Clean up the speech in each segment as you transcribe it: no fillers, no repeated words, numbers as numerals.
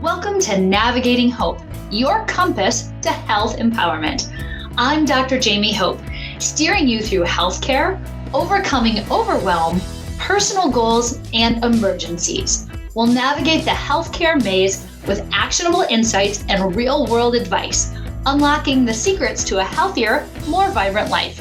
Welcome to Navigating Hope, your compass to health empowerment. I'm Dr. Jaime Hope, steering you through healthcare, overcoming overwhelm, personal goals, and emergencies. We'll navigate the healthcare maze with actionable insights and real-world advice, unlocking the secrets to a healthier, more vibrant life.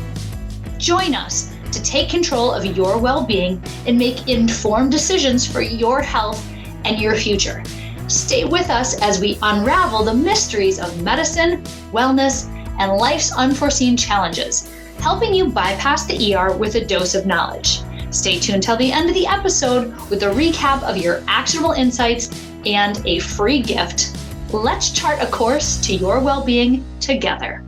Join us to take control of your well-being and make informed decisions for your health and your future. Stay with us as we unravel the mysteries of medicine, wellness, and life's unforeseen challenges, helping you bypass the ER with a dose of knowledge. Stay tuned till the end of the episode with a recap of your actionable insights and a free gift. Let's chart a course to your well-being together.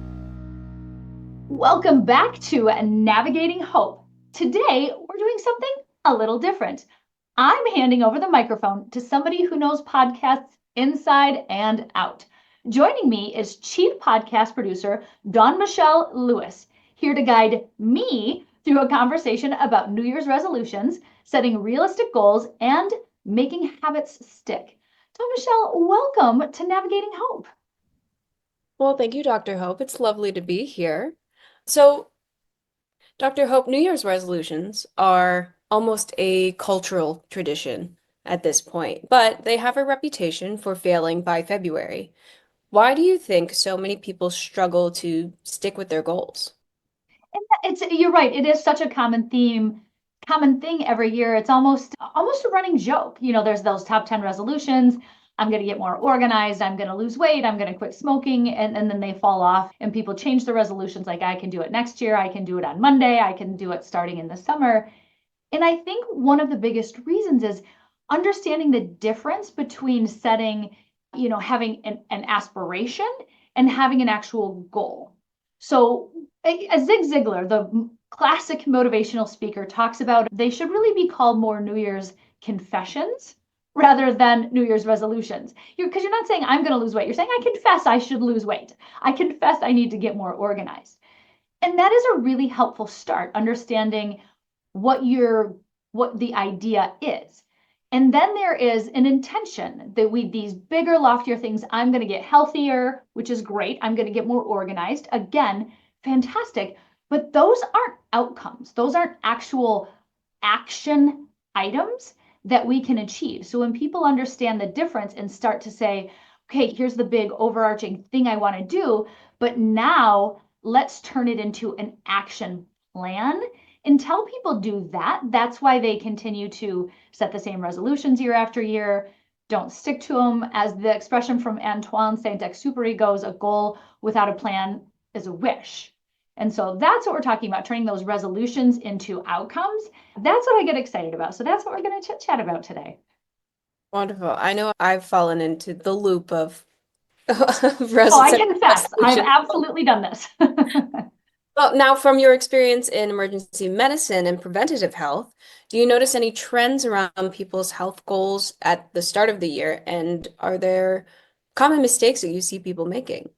Welcome back to Navigating Hope. Today, we're doing something a little different. I'm handing over the microphone to somebody who knows podcasts inside and out. Joining me is Chief Podcast Producer Dawn Michelle Lewis, here to guide me through a conversation about New Year's resolutions, setting realistic goals, and making habits stick. Dawn Michelle, welcome to Navigating Hope. Well, thank you, Dr. Hope. It's lovely to be here. So, Dr. Hope, New Year's resolutions are almost a cultural tradition at this point, but they have a reputation for failing by February. Why do you think so many people struggle to stick with their goals? You're right. It is such a common thing every year. It's almost a running joke. You know, there's those top 10 resolutions. I'm going to get more organized. I'm going to lose weight. I'm going to quit smoking. And then they fall off and people change the resolutions. Like, I can do it next year. I can do it on Monday. I can do it starting in the summer. And I think one of the biggest reasons is understanding the difference between setting, having an aspiration and having an actual goal. So Zig Ziglar, the classic motivational speaker, talks about they should really be called more New Year's confessions rather than New Year's resolutions. Because you're not saying I'm going to lose weight. You're saying I confess I should lose weight. I confess I need to get more organized. And that is a really helpful start, understanding what the idea is. And then there is an intention that these bigger, loftier things. I'm going to get healthier, which is great. I'm going to get more organized. Again, fantastic. But those aren't outcomes. Those aren't actual action items that we can achieve. So when people understand the difference and start to say, okay, here's the big overarching thing I want to do, but now let's turn it into an action plan. Until people do that, that's why they continue to set the same resolutions year after year, don't stick to them. As the expression from Antoine Saint-Exupéry goes, a goal without a plan is a wish. And so that's what we're talking about, turning those resolutions into outcomes. That's what I get excited about. So that's what we're going to chat about today. Wonderful. I know I've fallen into the loop of resolutions. Oh, I confess, I've absolutely done this. Well, now from your experience in emergency medicine and preventative health, do you notice any trends around people's health goals at the start of the year? And are there common mistakes that you see people making?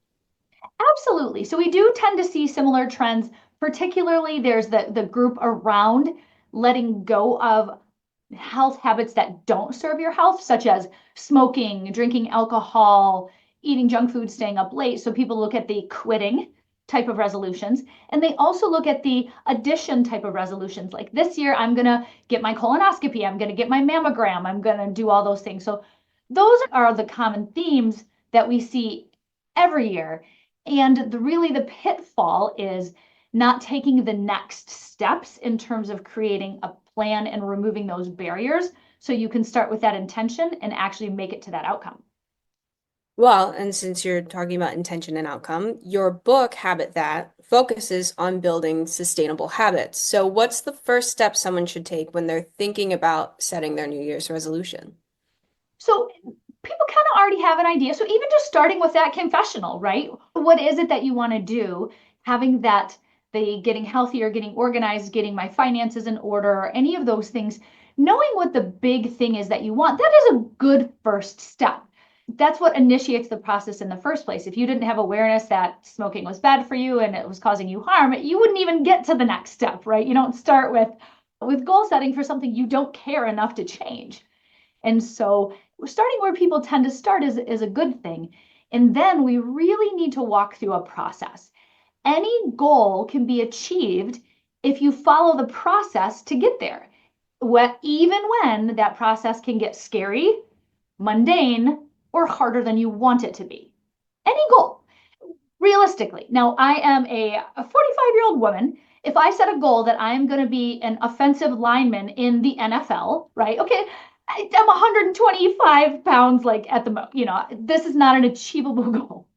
Absolutely. So we do tend to see similar trends, particularly there's the group around letting go of health habits that don't serve your health, such as smoking, drinking alcohol, eating junk food, staying up late. So people look at the quitting type of resolutions. And they also look at the addition type of resolutions. Like, this year, I'm going to get my colonoscopy. I'm going to get my mammogram. I'm going to do all those things. So those are the common themes that we see every year. And really the pitfall is not taking the next steps in terms of creating a plan and removing those barriers so you can start with that intention and actually make it to that outcome. Well, and since you're talking about intention and outcome, your book, Habit That, focuses on building sustainable habits. So what's the first step someone should take when they're thinking about setting their New Year's resolution? So people kind of already have an idea. So even just starting with that confessional, right? What is it that you want to do? Having that, the getting healthier, getting organized, getting my finances in order, any of those things, knowing what the big thing is that you want, that is a good first step. That's what initiates the process in the first place. If you didn't have awareness that smoking was bad for you and it was causing you harm, you wouldn't even get to the next step, right? You don't start with goal setting for something you don't care enough to change. And so starting where people tend to start is a good thing. And then we really need to walk through a process. Any goal can be achieved if you follow the process to get there. Even when that process can get scary, mundane, or harder than you want it to be. Any goal, realistically. Now, I am a 45-year-old woman. If I set a goal that I am going to be an offensive lineman in the NFL, right? Okay, I'm 125 pounds, like at the most, this is not an achievable goal.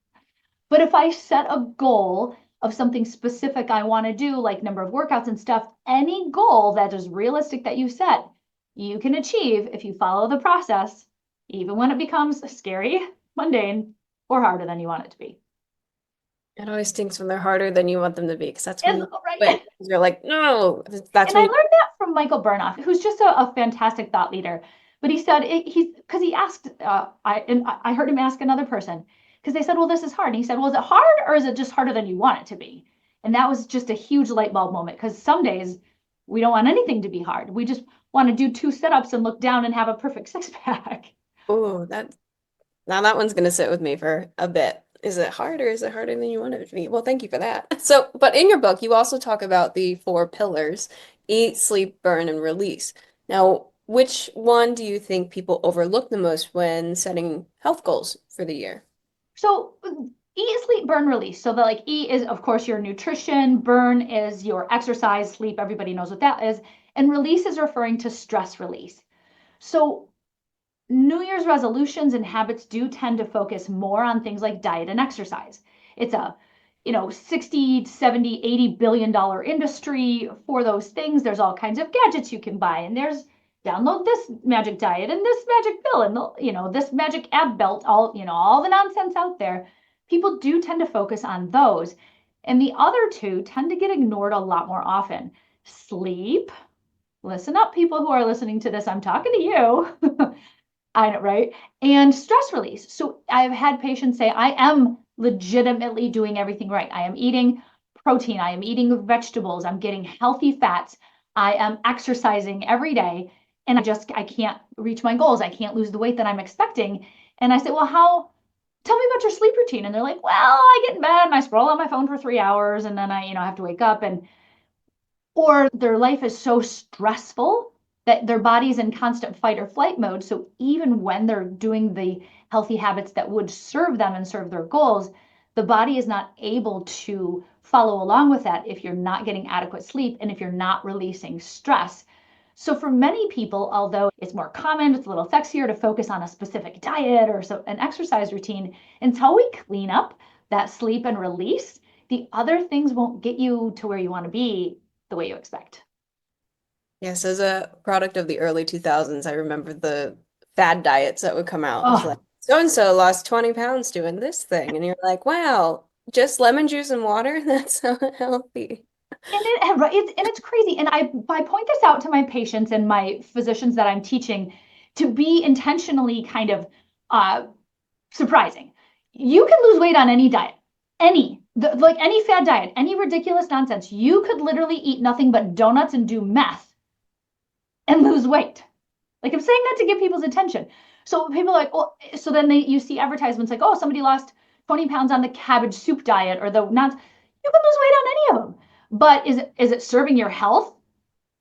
But if I set a goal of something specific I want to do, like number of workouts and stuff, any goal that is realistic that you set, you can achieve if you follow the process, even when it becomes scary, mundane, or harder than you want it to be. It always stinks when they're harder than you want them to be, because that's when Is you right. quit. You're like, no, that's And I when learned that from Michael Burnoff, who's just a fantastic thought leader. But he said he's because he asked I heard him ask another person because they said, well, this is hard. And he said, well, is it hard or is it just harder than you want it to be? And that was just a huge light bulb moment because some days we don't want anything to be hard. We just want to do 2 sit-ups and look down and have a perfect six pack. oh, that now that one's gonna sit with me for a bit. Is it hard or is it harder than you want it to be? Well, thank you for that. So, but in your book, you also talk about the 4 pillars: eat, sleep, burn, and release. Now, which one do you think people overlook the most when setting health goals for the year? So eat, sleep, burn, release. So the like eat is of course your nutrition, burn is your exercise, sleep, everybody knows what that is, and release is referring to stress release. So New Year's resolutions and habits do tend to focus more on things like diet and exercise. It's a 60, 70, 80 billion dollar industry for those things. There's all kinds of gadgets you can buy, and there's download this magic diet and this magic pill and this magic ab belt, all the nonsense out there. People do tend to focus on those. And the other two tend to get ignored a lot more often. Sleep. Listen up, people who are listening to this. I'm talking to you. I know, right? And stress release. So I've had patients say, I am legitimately doing everything right. I am eating protein. I am eating vegetables. I'm getting healthy fats. I am exercising every day. And I can't reach my goals. I can't lose the weight that I'm expecting. And I say, well, tell me about your sleep routine. And they're like, well, I get in bed and I scroll on my phone for 3 hours and then I, have to wake up or their life is so stressful that their body's in constant fight or flight mode. So even when they're doing the healthy habits that would serve them and serve their goals, the body is not able to follow along with that if you're not getting adequate sleep and if you're not releasing stress. So for many people, although it's more common, it's a little sexier to focus on a specific diet or an exercise routine, until we clean up that sleep and release, the other things won't get you to where you want to be the way you expect. Yes, as a product of the early 2000s, I remember the fad diets that would come out. It's Oh, like, so and so lost 20 pounds doing this thing. And you're like, wow, just lemon juice and water? That's so healthy. and it's crazy. And I point this out to my patients and my physicians that I'm teaching to be intentionally kind of uh, surprising. You can lose weight on any diet, like any fad diet, any ridiculous nonsense. You could literally eat nothing but donuts and do meth and lose weight. Like I'm saying that to get people's attention. So people are like, well, so then you see advertisements like, oh, somebody lost 20 pounds on the cabbage soup diet or the not. You can lose weight on any of them. But is it serving your health?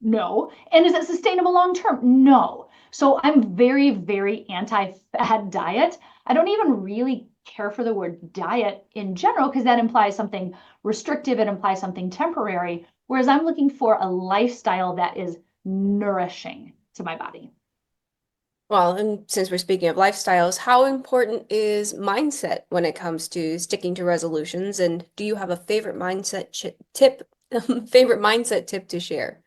No. And is it sustainable long term? No. So I'm very, very anti-fad diet. I don't even really care for the word diet in general because that implies something restrictive, it implies something temporary. Whereas I'm looking for a lifestyle that is nourishing to my body. Well, and since we're speaking of lifestyles, how important is mindset when it comes to sticking to resolutions? And do you have a favorite mindset tip, favorite mindset tip to share?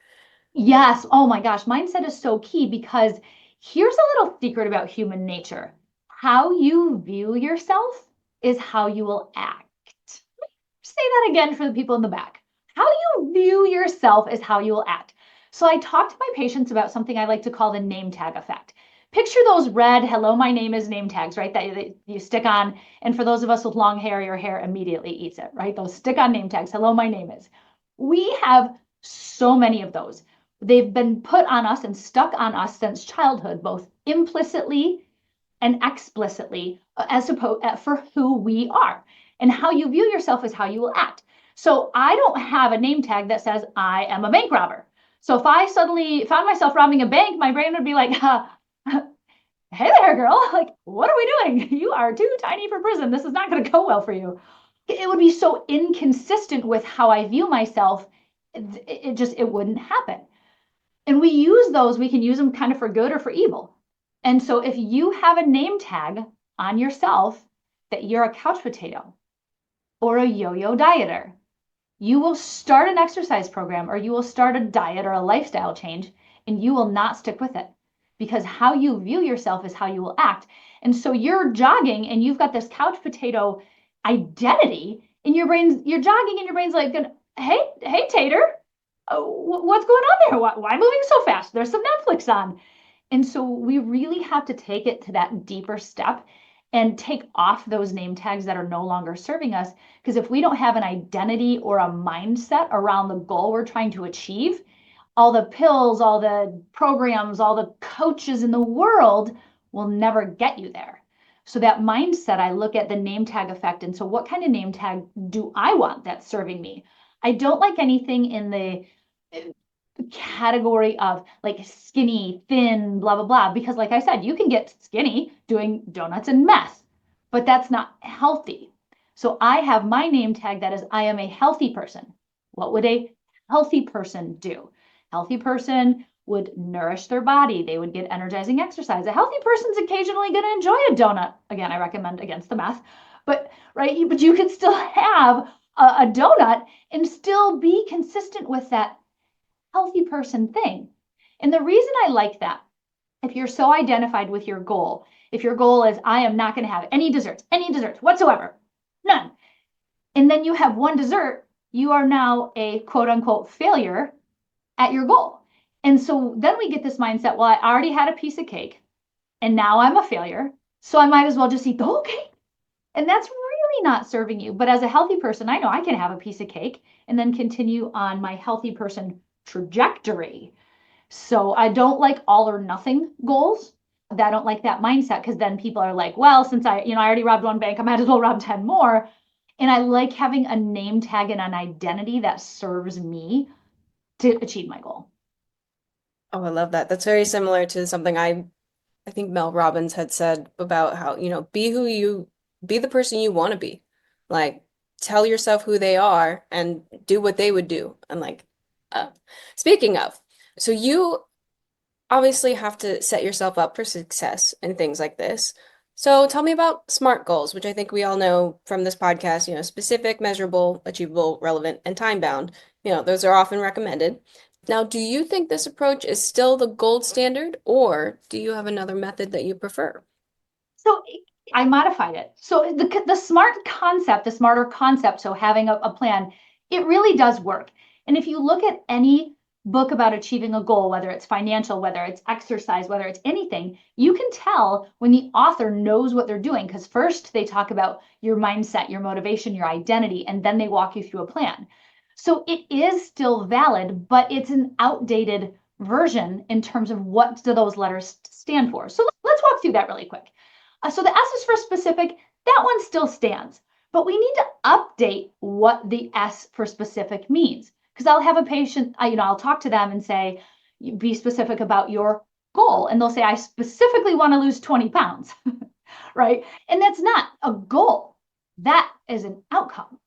Yes. Oh my gosh. Mindset is so key because here's a little secret about human nature. How you view yourself is how you will act. Say that again for the people in the back. How you view yourself is how you will act. So I talk to my patients about something I like to call the name tag effect. Picture those red "Hello, my name is" name tags, right? That you stick on. And for those of us with long hair, your hair immediately eats it, right? Those stick on name tags. Hello, my name is. We have so many of those. They've been put on us and stuck on us since childhood, both implicitly and explicitly as opposed for who we are. And how you view yourself is how you will act. So I don't have a name tag that says I am a bank robber. So if I suddenly found myself robbing a bank, my brain would be like, hey there, girl, like, what are we doing? You are too tiny for prison. This is not going to go well for you. It would be so inconsistent with how I view myself. It wouldn't happen. And we can use them kind of for good or for evil. And so if you have a name tag on yourself that you're a couch potato or a yo-yo dieter, you will start an exercise program or you will start a diet or a lifestyle change and you will not stick with it, because how you view yourself is how you will act. And so you're jogging and you've got this couch potato identity in your brain. You're jogging and your brain's like, hey, Tater, what's going on there? Why moving so fast? There's some Netflix on. And so we really have to take it to that deeper step and take off those name tags that are no longer serving us. Because if we don't have an identity or a mindset around the goal we're trying to achieve, all the pills, all the programs, all the coaches in the world will never get you there. So that mindset, I look at the name tag effect. And so what kind of name tag do I want that's serving me? I don't like anything in the category of like skinny, thin, blah, blah, blah. Because like I said, you can get skinny doing donuts and meth, but that's not healthy. So I have my name tag that is, I am a healthy person. What would a healthy person do? Healthy person would nourish their body. They would get energizing exercise. A healthy person's occasionally going to enjoy a donut. Again, I recommend against the meth, but right. But you could still have a donut and still be consistent with that healthy person thing. And the reason I like that, if you're so identified with your goal, if your goal is, I am not going to have any desserts whatsoever, none. And then you have one dessert, you are now a quote unquote failure at your goal. And so then we get this mindset, well, I already had a piece of cake and now I'm a failure. So I might as well just eat the whole cake. And that's really not serving you. But as a healthy person, I know I can have a piece of cake and then continue on my healthy person trajectory. So I don't like all or nothing goals. I don't like that mindset, because then people are like, well, since I already robbed one bank, I might as well rob 10 more. And I like having a name tag and an identity that serves me to achieve my goal. Oh, I love that. That's very similar to something I think Mel Robbins had said about how, be the person you want to be. Like, tell yourself who they are and do what they would do. And like, uh, speaking of, so you obviously have to set yourself up for success and things like this. So tell me about SMART goals, which I think we all know from this podcast, specific, measurable, achievable, relevant, and time bound. Those are often recommended. Now, do you think this approach is still the gold standard, or do you have another method that you prefer? So I modified it. So the SMART concept, the smarter concept, so having a plan, it really does work. And if you look at any book about achieving a goal, whether it's financial, whether it's exercise, whether it's anything, you can tell when the author knows what they're doing, because first they talk about your mindset, your motivation, your identity, and then they walk you through a plan. So it is still valid, but it's an outdated version in terms of what do those letters stand for. So let's walk through that really quick. So the S is for specific. That one still stands, but we need to update what the S for specific means. Because I'll have a patient, I'll talk to them and say, be specific about your goal. And they'll say, I specifically want to lose 20 pounds, right? And that's not a goal. That is an outcome.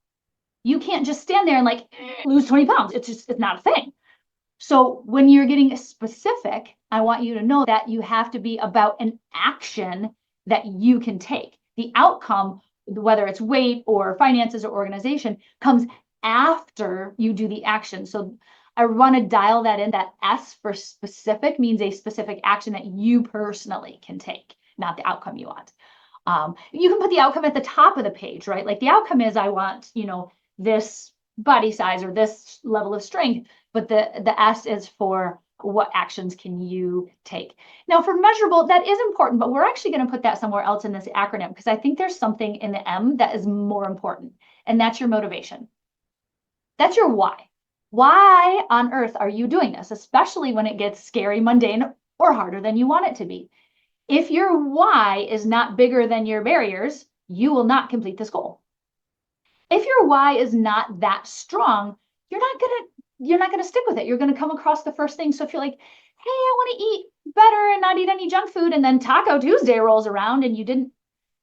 You can't just stand there and like lose 20 pounds. It's not a thing. So when you're getting specific, I want you to know that you have to be about an action that you can take. The outcome, whether it's weight or finances or organization, comes after you do the action. So I want to dial that in. That S for specific means a specific action that you personally can take, not the outcome you want. You can put the outcome at the top of the page, right? Like the outcome is I want, this body size or this level of strength, but the S is for what actions can you take. Now for measurable, that is important, but we're actually going to put that somewhere else in this acronym, because I think there's something in the M that is more important, and that's your motivation. That's your why. Why on earth are you doing this, especially when it gets scary, mundane, or harder than you want it to be? If your why is not bigger than your barriers, you will not complete this goal. If your why is not that strong, you're not gonna stick with it. You're gonna come across the first thing. So if you're like, hey, I want to eat better and not eat any junk food, and then Taco Tuesday rolls around and you didn't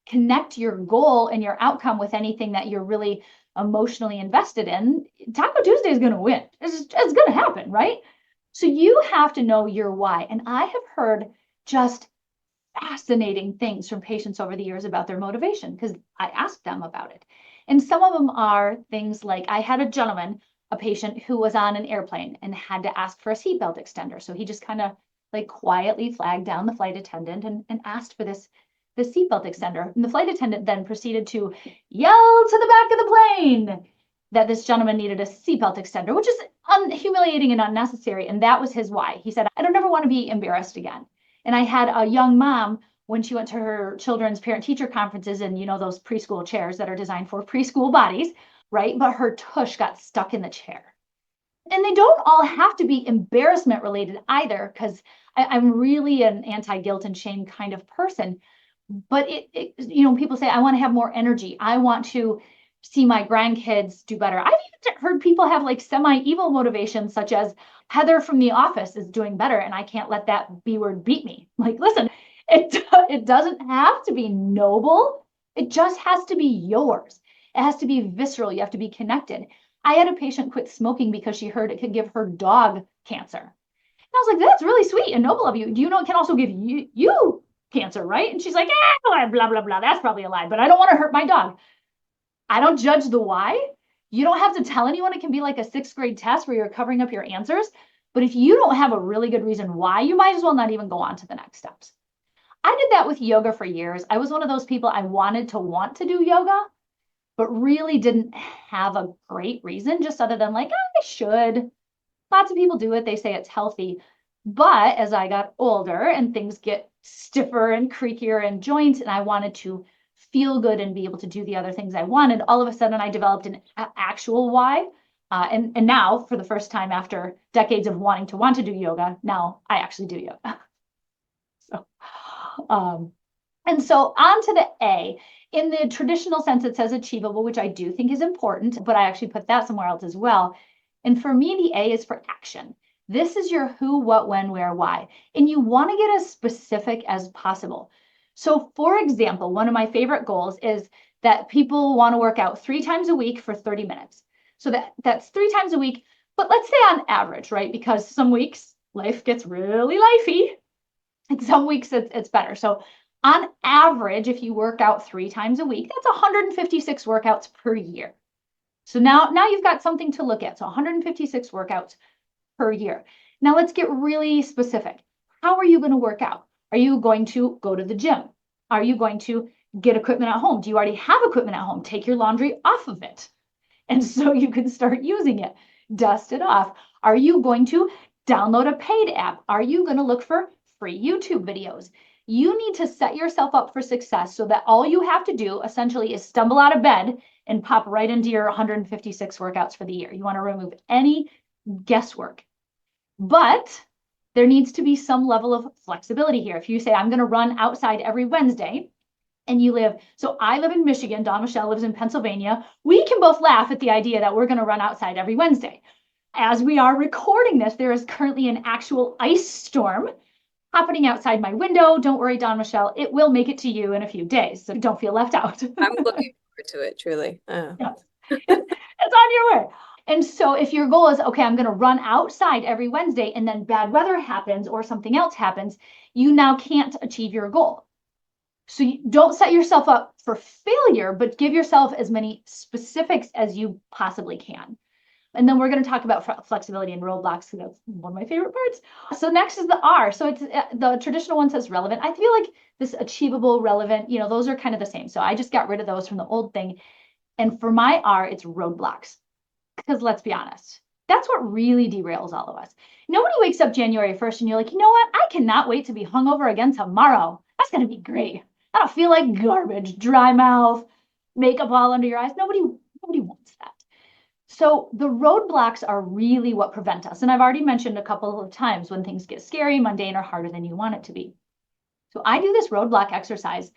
connect your goal and your outcome with anything that you're really emotionally invested in, Taco Tuesday is gonna win. It's gonna happen, right? So you have to know your why. And I have heard just fascinating things from patients over the years about their motivation because I asked them about it. And some of them are things like I had a gentleman, a patient who was on an airplane and had to ask for a seatbelt extender. So he just kind of like quietly flagged down the flight attendant and asked for this seatbelt extender. And the flight attendant then proceeded to yell to the back of the plane that this gentleman needed a seatbelt extender, which is humiliating and unnecessary. And that was his why. He said, I don't ever want to be embarrassed again. And I had a young mom when she went to her children's parent-teacher conferences and, you know, those preschool chairs that are designed for preschool bodies, right? But her tush got stuck in the chair. And they don't all have to be embarrassment related either, because I'm really an anti-guilt and shame kind of person. But you know, people say, I want to have more energy. I want to see my grandkids do better. I've even heard people have like semi-evil motivations, such as Heather from The Office is doing better, and I can't let that B word beat me. Like, listen, it doesn't have to be noble. It just has to be yours. It has to be visceral. You have to be connected. I had a patient quit smoking because she heard it could give her dog cancer. And I was like, that's really sweet and noble of you. Do you know it can also give you cancer, right? And she's like, blah, blah, blah. That's probably a lie, but I don't want to hurt my dog. I don't judge the why. You don't have to tell anyone. It can be like a 6th grade test where you're covering up your answers. But if you don't have a really good reason why, you might as well not even go on to the next steps. I did that with yoga for years. I was one of those people, I wanted to want to do yoga, but really didn't have a great reason, just other than like, I should. Lots of people do it. They say it's healthy. But as I got older and things get stiffer and creakier in joints, and I wanted to feel good and be able to do the other things I wanted, all of a sudden I developed an actual why. And now, for the first time after decades of wanting to want to do yoga, now I actually do yoga. So, and so on to the A. In the traditional sense, it says achievable, which I do think is important, but I actually put that somewhere else as well. And for me, the A is for action. This is your who, what, when, where, why. And you want to get as specific as possible. So for example, one of my favorite goals is that people want to work out 3 times a week for 30 minutes. So that's 3 times a week, but let's say on average, right? Because some weeks life gets really lifey and some weeks it's better. So on average, if you work out 3 times a week, that's 156 workouts per year. So now you've got something to look at. So 156 workouts per year. Now let's get really specific. How are you going to work out? Are you going to go to the gym? Are you going to get equipment at home? Do you already have equipment at home? Take your laundry off of it. And so you can start using it. Dust it off. Are you going to download a paid app? Are you going to look for free YouTube videos? You need to set yourself up for success so that all you have to do essentially is stumble out of bed and pop right into your 156 workouts for the year. You want to remove any guesswork. But there needs to be some level of flexibility here. If you say, I'm going to run outside every Wednesday, and so I live in Michigan, Dawn Michelle lives in Pennsylvania, we can both laugh at the idea that we're going to run outside every Wednesday. As we are recording this, there is currently an actual ice storm happening outside my window. Don't worry, Dawn Michelle, it will make it to you in a few days, so don't feel left out. I'm looking forward to it, truly. Yes. It's on your way. And so if your goal is, okay, I'm going to run outside every Wednesday and then bad weather happens or something else happens, you now can't achieve your goal. So you don't set yourself up for failure, but give yourself as many specifics as you possibly can. And then we're going to talk about flexibility and roadblocks, because that's one of my favorite parts. So next is the R. So it's the traditional one says relevant. I feel like this achievable, relevant, you know, those are kind of the same. So I just got rid of those from the old thing. And for my R, it's roadblocks. Because let's be honest, that's what really derails all of us. Nobody wakes up January 1st and you're like, you know what? I cannot wait to be hungover again tomorrow. That's going to be great. I don't feel like garbage, dry mouth, makeup all under your eyes. Nobody wants that. So the roadblocks are really what prevent us. And I've already mentioned a couple of times when things get scary, mundane, or harder than you want it to be. So I do this roadblock exercise,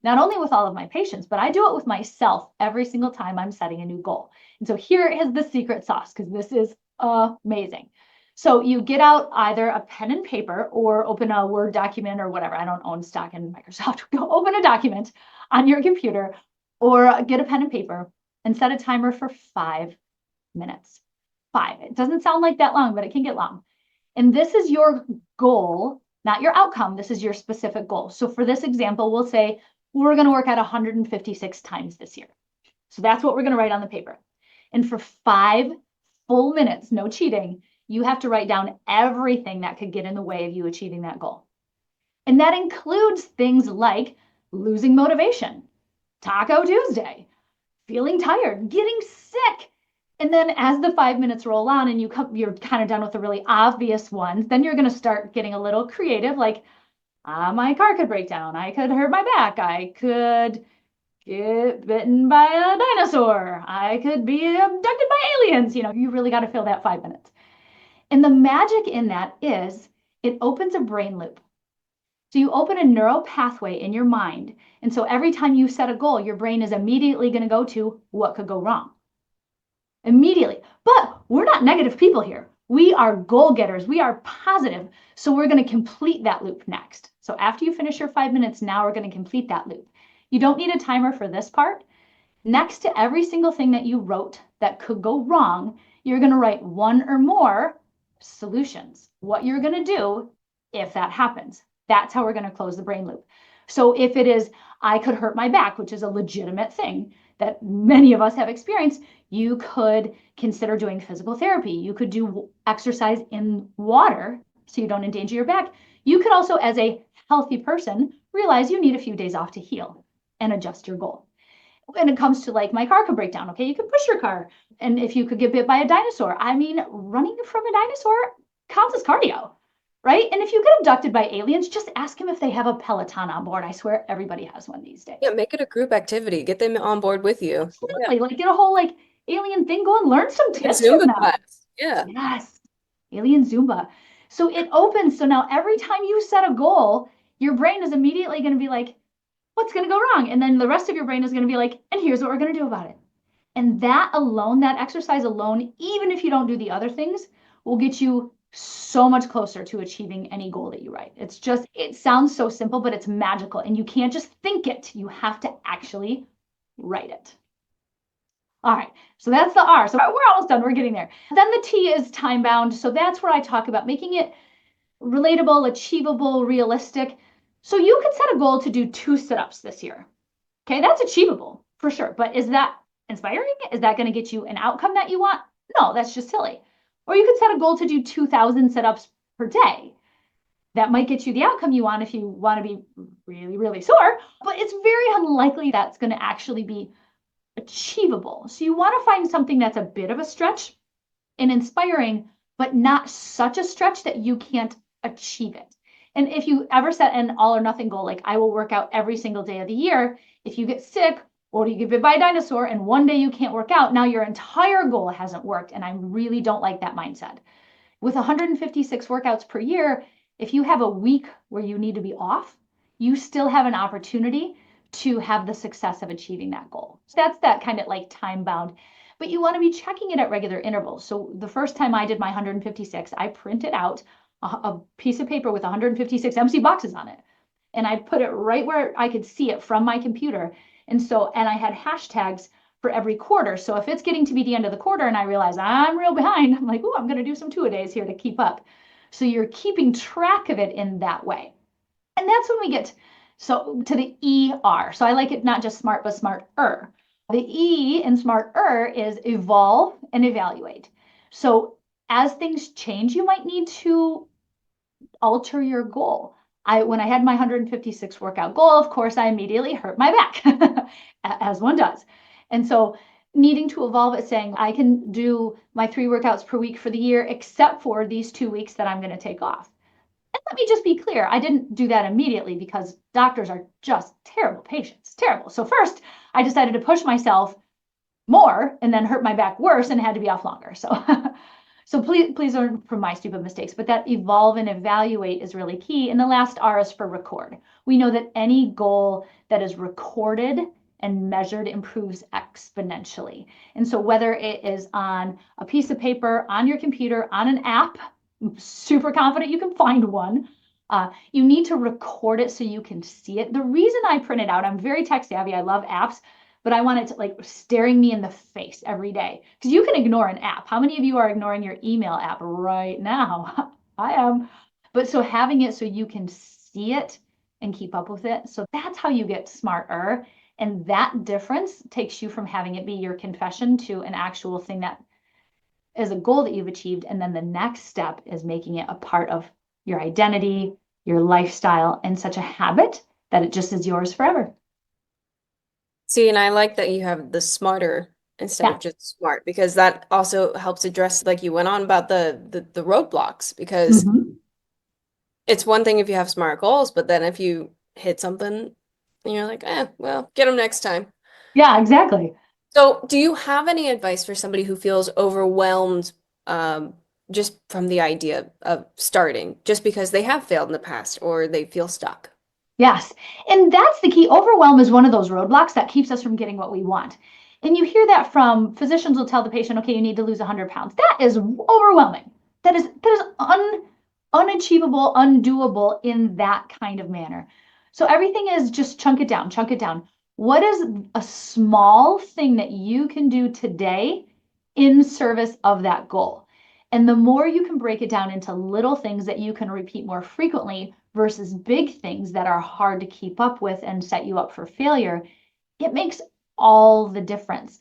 not only with all of my patients, but I do it with myself every single time I'm setting a new goal. And so here is the secret sauce, because this is amazing. So you get out either a pen and paper or open a Word document or whatever. I don't own stock in Microsoft. Go open a document on your computer or get a pen and paper and set a timer for 5 minutes. 5. It doesn't sound like that long, but it can get long. And this is your goal, not your outcome. This is your specific goal. So for this example, we'll say we're going to work out 156 times this year. So that's what we're going to write on the paper. And for 5 full minutes, no cheating, you have to write down everything that could get in the way of you achieving that goal. And that includes things like losing motivation, Taco Tuesday, feeling tired, getting sick. And then as the 5 minutes roll on and you're kind of done with the really obvious ones, then you're going to start getting a little creative, like my car could break down, I could hurt my back, I could get bitten by a dinosaur, I could be abducted by aliens. You really got to fill that 5 minutes. And the magic in that is it opens a brain loop. So you open a neural pathway in your mind. And so every time you set a goal, your brain is immediately going to go to what could go wrong. Immediately. But we're not negative people here. We are goal getters. We are positive. So we're going to complete that loop next. So after you finish your 5 minutes, now we're going to complete that loop. You don't need a timer for this part. Next to every single thing that you wrote that could go wrong, you're going to write one or more solutions. What you're going to do if that happens. That's how we're going to close the brain loop. So if it is, I could hurt my back, which is a legitimate thing that many of us have experienced, you could consider doing physical therapy. You could do exercise in water so you don't endanger your back. You could also, as a healthy person, realize you need a few days off to heal and adjust your goal. When it comes to like my car could break down, okay, you could push your car. And if you could get bit by a dinosaur, I mean, running from a dinosaur counts as cardio, right? And if you get abducted by aliens, just ask them if they have a Peloton on board. I swear everybody has one these days. Yeah, make it a group activity. Get them on board with you. Absolutely. Yeah. Like get a whole like alien thing, go and learn some tips Zumba from them. class. Yeah. Yes. Alien Zumba. So it opens. So now every time you set a goal, your brain is immediately going to be like, what's going to go wrong? And then the rest of your brain is going to be like, and here's what we're going to do about it. And that alone, that exercise alone, even if you don't do the other things, will get you so much closer to achieving any goal that you write. It's just, it sounds so simple, but it's magical. And you can't just think it. You have to actually write it. All right, so that's the R. So we're almost done. We're getting there. Then the T is time bound. So that's where I talk about making it relatable, achievable, realistic. So you could set a goal to do 2 sit-ups this year. Okay, that's achievable for sure. But is that inspiring? Is that going to get you an outcome that you want? No, that's just silly. Or you could set a goal to do 2,000 sit-ups per day. That might get you the outcome you want if you want to be really, really sore, but it's very unlikely that's going to actually be achievable. So you want to find something that's a bit of a stretch and inspiring, but not such a stretch that you can't achieve it. And if you ever set an all or nothing goal, like I will work out every single day of the year, if you get sick or you get bit by a dinosaur and one day you can't work out, now your entire goal hasn't worked. And I really don't like that mindset. With 156 workouts per year, if you have a week where you need to be off, you still have an opportunity to have the success of achieving that goal. So that's that kind of like time bound, but you want to be checking it at regular intervals. So the first time I did my 156, I printed out a piece of paper with 156 empty boxes on it. And I put it right where I could see it from my computer. And I had hashtags for every quarter. So if it's getting to be the end of the quarter and I realize I'm real behind, I'm like, oh, I'm going to do some 2-a-days here to keep up. So you're keeping track of it in that way. And that's when we get to the ER. So I like it not just smart, but smarter. The E in smarter is evolve and evaluate. So as things change, you might need to alter your goal. When I had my 156 workout goal, of course, I immediately hurt my back, as one does. And so needing to evolve it, saying I can do my 3 workouts per week for the year, except for these 2 weeks that I'm going to take off. And let me just be clear, I didn't do that immediately because doctors are just terrible patients, terrible. So first, I decided to push myself more and then hurt my back worse and had to be off longer. So please learn from my stupid mistakes, but that evolve and evaluate is really key. And the last R is for record. We know that any goal that is recorded and measured improves exponentially. And so whether it is on a piece of paper, on your computer, on an app, I'm super confident you can find one. You need to record it so you can see it. The reason I print it out, I'm very tech savvy. I love apps, but I want it to like staring me in the face every day because you can ignore an app. How many of you are ignoring your email app right now? I am. But so having it so you can see it and keep up with it. So that's how you get smarter. And that difference takes you from having it be your confession to an actual thing that is a goal that you've achieved. And then the next step is making it a part of your identity, your lifestyle, and such a habit that it just is yours forever. See, and I like that you have the smarter instead Yeah. of just smart, because that also helps address, like you went on about the roadblocks, because Mhm. it's one thing if you have smart goals, but then if you hit something and you're like, well, get them next time. Yeah, exactly. So, do you have any advice for somebody who feels overwhelmed, um, just from the idea of starting, just because they have failed in the past or they feel stuck? Yes. And that's the key. Overwhelm is one of those roadblocks that keeps us from getting what we want. And you hear that from physicians will tell the patient, okay, you need to lose 100 pounds. That is overwhelming. That is unachievable, undoable in that kind of manner. So everything is just chunk it down, chunk it down. What is a small thing that you can do today in service of that goal? And the more you can break it down into little things that you can repeat more frequently versus big things that are hard to keep up with and set you up for failure, it makes all the difference.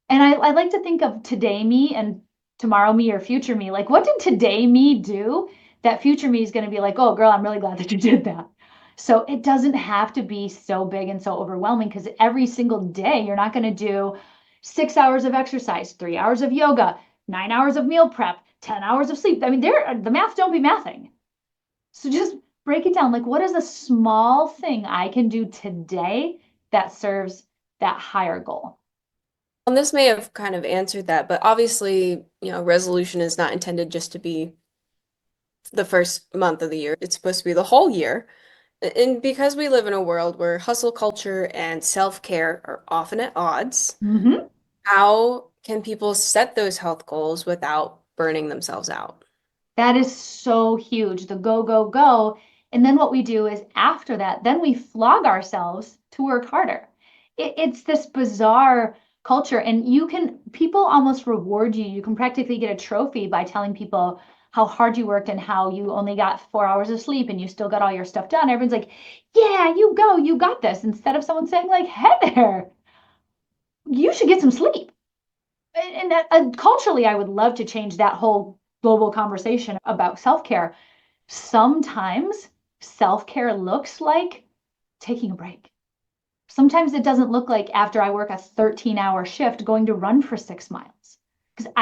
And I like to think of today me and tomorrow me or future me. Like, what did today me do that future me is going to be like, oh, girl, I'm really glad that you did that. So it doesn't have to be so big and so overwhelming because every single day you're not going to do 6 hours of exercise, 3 hours of yoga, 9 hours of meal prep, 10 hours of sleep. I mean, the math don't be mathing. So just break it down. Like, what is a small thing I can do today that serves that higher goal? And this may have kind of answered that, but obviously, resolution is not intended just to be the first month of the year. It's supposed to be the whole year. And because we live in a world where hustle culture and self-care are often at odds, Mm-hmm. how can people set those health goals without burning themselves out? That is so huge. The go, go, go. And then what we do is after that, then we flog ourselves to work harder. It's this bizarre culture. And people almost reward you. You can practically get a trophy by telling people how hard you worked and how you only got 4 hours of sleep and you still got all your stuff done. Everyone's like, yeah, you go, you got this. Instead of someone saying, like, hey there, you should get some sleep. And culturally, I would love to change that whole global conversation about self care. Sometimes self care looks like taking a break. Sometimes it doesn't look like after I work a 13-hour shift going to run for 6 miles because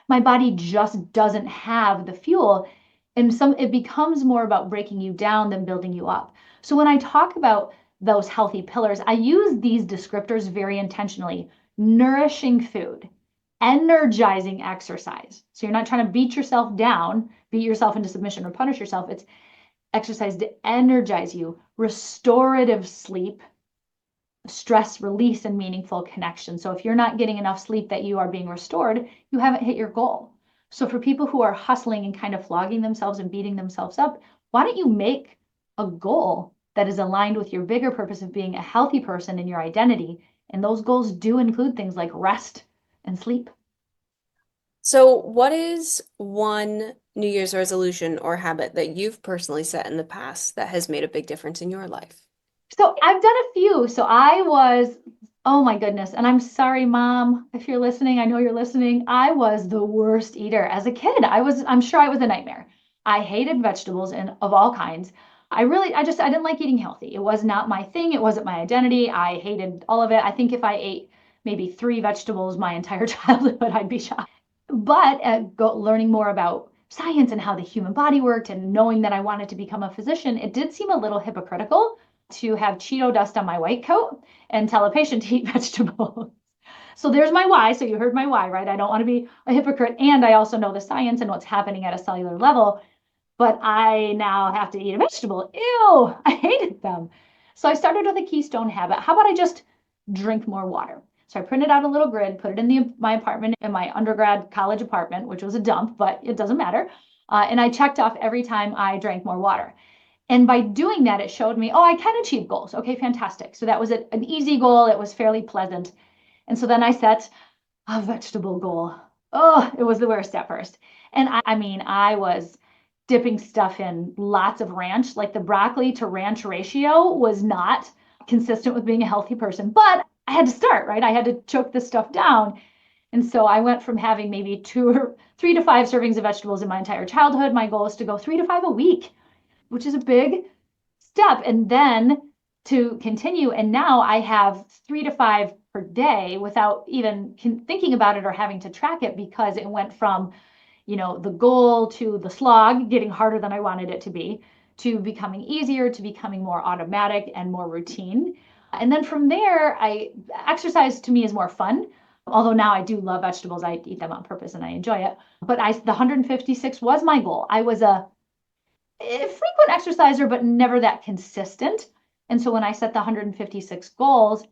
my body just doesn't have the fuel. And it becomes more about breaking you down than building you up. So when I talk about those healthy pillars, I use these descriptors very intentionally. Nourishing food, energizing exercise. So you're not trying to beat yourself down, beat yourself into submission or punish yourself. It's exercise to energize you, restorative sleep, stress release, and meaningful connection. So if you're not getting enough sleep that you are being restored, you haven't hit your goal. So for people who are hustling and kind of flogging themselves and beating themselves up, why don't you make a goal that is aligned with your bigger purpose of being a healthy person in your identity? And those goals do include things like rest and sleep. So, what is one New Year's resolution or habit that you've personally set in the past that has made a big difference in your life? So I've done a few. Oh my goodness. And I'm sorry, Mom, if you're listening, I know you're listening. I was the worst eater as a kid. I'm sure I was a nightmare. I hated vegetables and of all kinds. I didn't like eating healthy. It was not my thing. It wasn't my identity. I hated all of it. I think if I ate maybe three vegetables my entire childhood, I'd be shocked. But learning more about science and how the human body worked and knowing that I wanted to become a physician, it did seem a little hypocritical to have Cheeto dust on my white coat and tell a patient to eat vegetables. So there's my why. So you heard my why, right? I don't want to be a hypocrite. And I also know the science and what's happening at a cellular level. But I now have to eat a vegetable. Ew, I hated them. So I started with a keystone habit. How about I just drink more water? So I printed out a little grid, put it in my apartment, in my undergrad college apartment, which was a dump, but it doesn't matter. And I checked off every time I drank more water. And by doing that, it showed me, oh, I can achieve goals. Okay, fantastic. So that was an easy goal. It was fairly pleasant. And so then I set a vegetable goal. Oh, it was the worst at first. And I mean, I was dipping stuff in lots of ranch. Like the broccoli to ranch ratio was not consistent with being a healthy person, but I had to start, right? I had to choke this stuff down. And so I went from having maybe 3 to 5 servings of vegetables in my entire childhood. My goal is to go 3 to 5 a week, which is a big step. And then to continue. And now I have 3 to 5 per day without even thinking about it or having to track it, because it went from, the goal to the slog getting harder than I wanted it to be, to becoming easier, to becoming more automatic and more routine. And then from there, exercise to me is more fun. Although now I do love vegetables, I eat them on purpose and I enjoy it. But the 156 was my goal. I was a frequent exerciser, but never that consistent. And so when I set the 156 goals,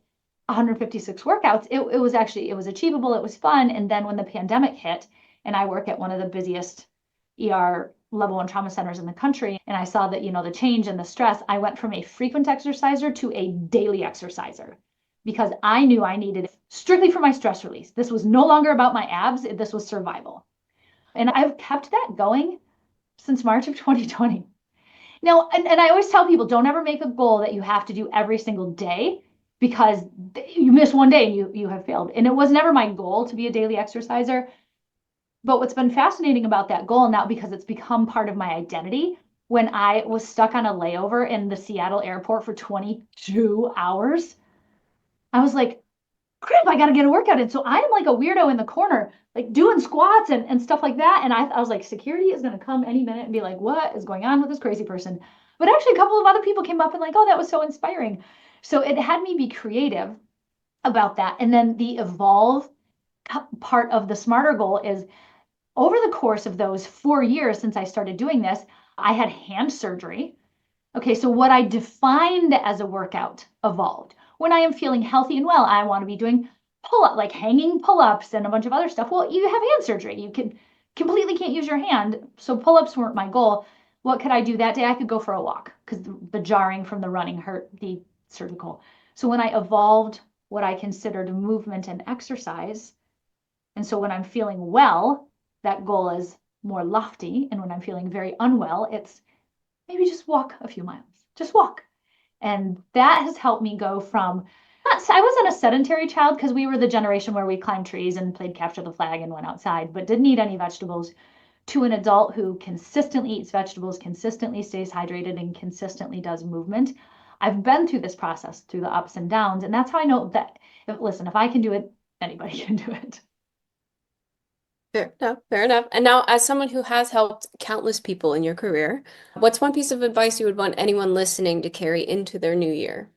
156 workouts, it was achievable. It was fun. And then when the pandemic hit, and I work at one of the busiest ER level 1 trauma centers in the country, and I saw that, the change and the stress, I went from a frequent exerciser to a daily exerciser, because I knew I needed it strictly for my stress release. This was no longer about my abs. This was survival. And I've kept that going since March of 2020. Now, and I always tell people, don't ever make a goal that you have to do every single day, because you miss one day and you have failed. And it was never my goal to be a daily exerciser. But what's been fascinating about that goal now, because it's become part of my identity, when I was stuck on a layover in the Seattle airport for 22 hours, I was like, crap, I got to get a workout in. So I'm like a weirdo in the corner, like doing squats and stuff like that. And I was like, security is going to come any minute and be like, what is going on with this crazy person? But actually, a couple of other people came up and like, oh, that was so inspiring. So it had me be creative about that. And then the evolve part of the smarter goal is, over the course of those 4 years since I started doing this, I had hand surgery. Okay, so what I defined as a workout evolved. When I am feeling healthy and well, I want to be doing pull-up, like hanging pull-ups and a bunch of other stuff. Well, you have hand surgery. You completely can't use your hand. So pull-ups weren't my goal. What could I do that day? I could go for a walk, because the jarring from the running hurt the cervical. So when I evolved what I considered movement and exercise, and so when I'm feeling well, that goal is more lofty. And when I'm feeling very unwell, it's maybe just walk a few miles, just walk. And that has helped me go from, I wasn't a sedentary child, because we were the generation where we climbed trees and played capture the flag and went outside, but didn't eat any vegetables, to an adult who consistently eats vegetables, consistently stays hydrated, and consistently does movement. I've been through this process, through the ups and downs. And that's how I know that, if I can do it, anybody can do it. Fair enough, fair enough. And now, as someone who has helped countless people in your career, what's one piece of advice you would want anyone listening to carry into their new year?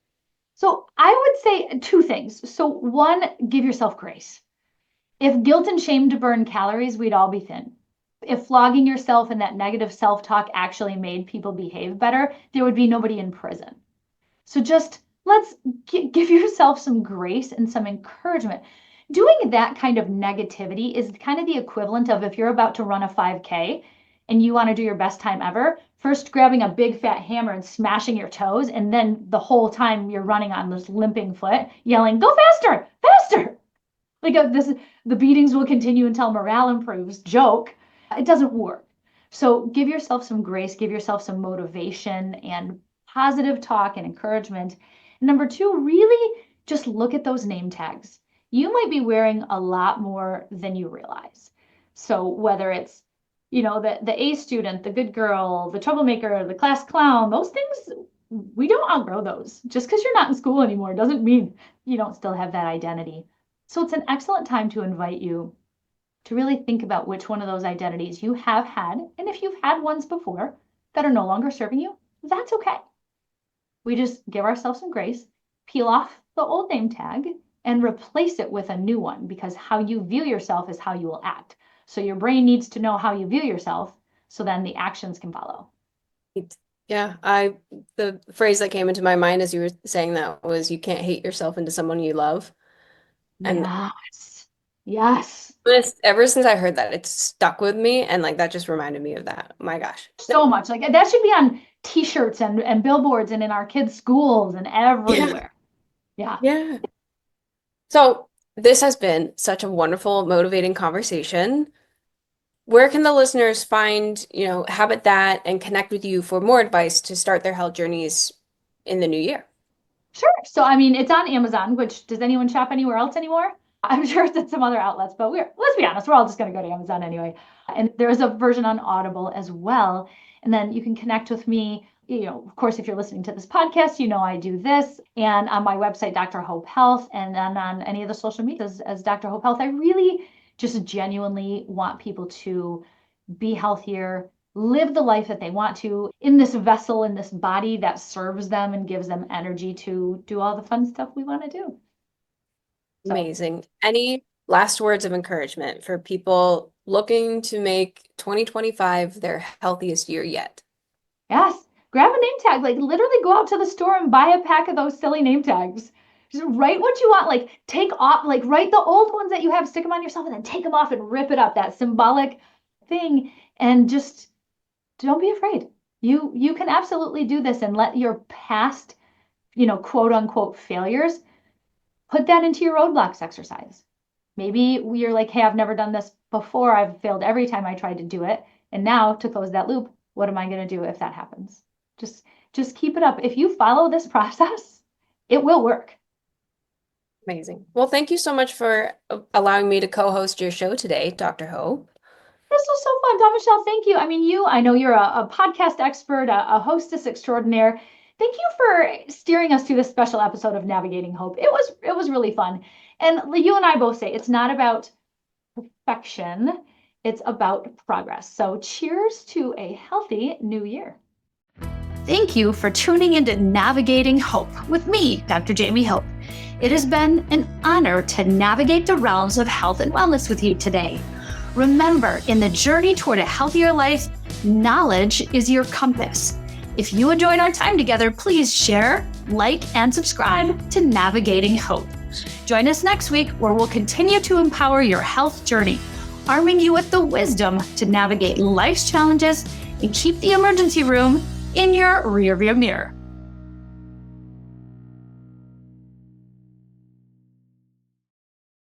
So I would say 2 things. So one, give yourself grace. If guilt and shame to burn calories, we'd all be thin. If flogging yourself and that negative self-talk actually made people behave better, there would be nobody in prison. So just let's give yourself some grace and some encouragement. Doing that kind of negativity is kind of the equivalent of, if you're about to run a 5K and you want to do your best time ever, first grabbing a big fat hammer and smashing your toes, and then the whole time you're running on this limping foot, yelling, go faster, faster. Like the beatings will continue until morale improves. Joke. It doesn't work. So give yourself some grace, give yourself some motivation and positive talk and encouragement. And number 2, really just look at those name tags. You might be wearing a lot more than you realize. So whether it's, the A student, the good girl, the troublemaker, the class clown, those things, we don't outgrow those. Just because you're not in school anymore doesn't mean you don't still have that identity. So it's an excellent time to invite you to really think about which one of those identities you have had. And if you've had ones before that are no longer serving you, that's okay. We just give ourselves some grace, peel off the old name tag, and replace it with a new one, because how you view yourself is how you will act. So your brain needs to know how you view yourself, so then the actions can follow. Yeah, the phrase that came into my mind as you were saying that was you can't hate yourself into someone you love. And Yes. Yes. ever since I heard that, it's stuck with me and like that just reminded me of that. My gosh. So much. Like that should be on t-shirts and billboards and in our kids' schools and Yeah. everywhere. Yeah. Yeah. So this has been such a wonderful, motivating conversation. Where can the listeners find, Habit That and connect with you for more advice to start their health journeys in the new year? Sure. So, I mean, it's on Amazon, which does anyone shop anywhere else anymore? I'm sure it's at some other outlets, but let's be honest, we're all just going to go to Amazon anyway. And there's a version on Audible as well. And then you can connect with me. Of course, if you're listening to this podcast, I do this. And on my website, Dr. Hope Health, and then on any of the social medias as Dr. Hope Health. I really just genuinely want people to be healthier, live the life that they want to in this vessel, in this body that serves them and gives them energy to do all the fun stuff we want to do. So, Amazing. Any last words of encouragement for people looking to make 2025 their healthiest year yet? yes, grab a name tag. Like literally go out to the store and buy a pack of those silly name tags. Just write what you want. Like take off, like write the old ones that you have, stick them on yourself, and then take them off and rip it up. That symbolic thing, and just don't be afraid. You can absolutely do this, and let your past, quote unquote failures, put that into your roadblocks exercise. Maybe you're like, hey, I've never done this before. I've failed every time I tried to do it. And now to close that loop, what am I going to do if that happens? Just keep it up. If you follow this process, it will work. Amazing. Well, thank you so much for allowing me to co-host your show today, Dr. Hope. This was so fun, Don Michelle. Thank you. I mean, I know you're a podcast expert, a hostess extraordinaire. Thank you for steering us through this special episode of Navigating Hope. It was really fun. And you and I both say it's not about perfection, it's about progress. So cheers to a healthy new year. Thank you for tuning into Navigating Hope with me, Dr. Jaime Hope. It has been an honor to navigate the realms of health and wellness with you today. Remember, in the journey toward a healthier life, knowledge is your compass. If you enjoyed our time together, please share, like, and subscribe to Navigating Hope. Join us next week where we'll continue to empower your health journey, arming you with the wisdom to navigate life's challenges and keep the emergency room in your rearview mirror.